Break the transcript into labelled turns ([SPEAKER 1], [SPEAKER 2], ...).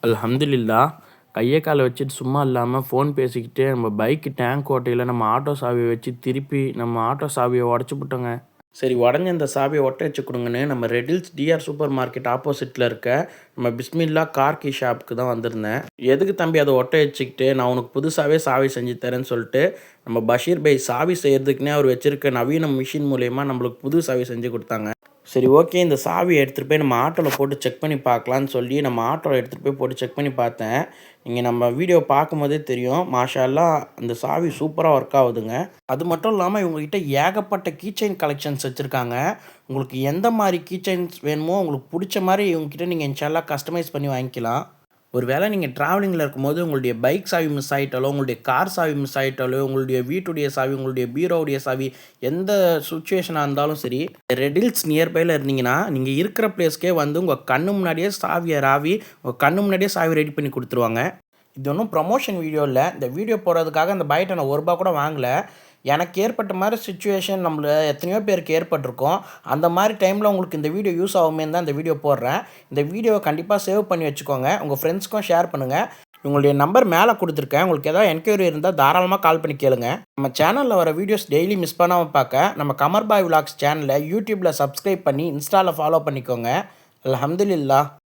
[SPEAKER 1] அல்ஹம்துலில்லா. கைய கால வச்சுட்டு சும்மா இல்லாம ஃபோன் பேசிக்கிட்டே நம்ம பைக் டேங்க் ஓட்டையில நம்ம ஆட்டோ சாவிய வச்சு திருப்பி நம்ம ஆட்டோ சாவிய உடைச்சுப்புட்டோங்க. சரி உடஞ்ச இந்த சாவிய ஒட்ட வச்சு குடுங்கன்னு நம்ம ரெடில்ஸ் டிஆர் சூப்பர் மார்க்கெட் ஆப்போசிட்ல இருக்க நம்ம பிஸ்மில்லா கார் கீ ஷாப்புக்கு தான் வந்திருந்தேன். எதுக்கு தம்பி அத ஒட்ட வச்சுக்கிட்டு, நான் உனக்கு புதுசாவே சாவி செஞ்சு தரேன்னு சொல்லிட்டு, நம்ம பஷீர் பை சாவி செய்றதுக்குன்னே அவர் வச்சிருக்க நவீன மிஷின் மூலியமா நம்மளுக்கு புது சாவி செஞ்சு குடுத்தாங்க. சரி ஓகே. இந்த சாவிய எடுத்துட்டு போய் நம்ம ஆட்டோல போட்டு செக் பண்ணி பார்க்கலான்னு சொல்லி, நம்ம ஆட்டோல எடுத்துட்டு போய் போட்டு செக் பண்ணி பார்த்தேன். நீங்க நம்ம வீடியோ பார்க்கும்போதே தெரியும். மாஷா அல்லாஹ் அந்த சாவி சூப்பரா ஒர்க் ஆகுதுங்க. அது மட்டும் இல்லாம இவங்ககிட்ட ஏகப்பட்ட கீ செயின் கலெக்ஷன்ஸ் வச்சிருக்காங்க. உங்களுக்கு எந்த மாரி கீ செயின்ஸ் வேணுமோ, உங்களுக்கு புடிச்ச மாரி இவங்ககிட்ட நீங்க இன்ஷா அல்லாஹ் கஸ்டமைஸ் பண்ணி வாங்கிக்கலாம். ஒரு வேளை நீங்க டிராவலிங்கில இருக்கும்போது உங்களுடைய பைக் சாவி மிஸ் ஆயிட்டாலோ, உங்களுடைய கார் சாவி மிஸ் ஆயிட்டாலோ, உங்களுடைய வீட்டுடைய சாவி, உங்களுடைய பீரோவுடைய சாவி எந்த சிச்சுவேஷனா இருந்தாலும் சரி, ரெடில்ஸ் நியர்பைல இருந்தீங்கன்னா, நீங்க இருக்கிற பிளேஸ்க்கே வந்து உங்க கண்ணு முன்னாடியே சாவிய ராவி, உங்க கண்ணு முன்னாடியே சாவி ரெடி பண்ணி குடுத்துருவாங்க. இது ஒன்னும் ப்ரமோஷன் வீடியோ இல்ல. இந்த வீடியோ போடுறதுக்காக அந்த பாய்ட்ட நான் ரூ. 1 கூட வாங்கல. எனக்கு ஏற்பட்ட மாரி சிச்சுவேஷன் நம்மள எத்தனையோ பேருக்கு ஏற்பட்டுருக்கும். அந்த மாரி டைம்ல உங்களுக்கு இந்த வீடியோ யூஸ் ஆகுமேன்னு தான் இந்த வீடியோ போடுறேன். இந்த வீடியோவ கண்டிப்பா சேவ் பண்ணி வச்சுக்கோங்க. உங்க ஃப்ரெண்ட்ஸ்க்கும் ஷேர் பண்ணுங்க. உங்களுடைய நம்பர் மேல குடுத்துருக்கேன். உங்களுக்கு ஏதாவது என்குயரி இருந்தா தாராளமா கால் பண்ணி கேளுங்க. நம்ம சேனல்ல வர வீடியோஸ் டெய்லி மிஸ் பண்ணாம பார்க்க, நம்ம கமர் பாய் விலாக்ஸ் சேனல YouTubeல சப்ஸ்கிரைப் பண்ணி, இன்ஸ்டால ஃபாலோ பண்ணிக்கோங்க. அல்ஹம்துலில்லாஹ்.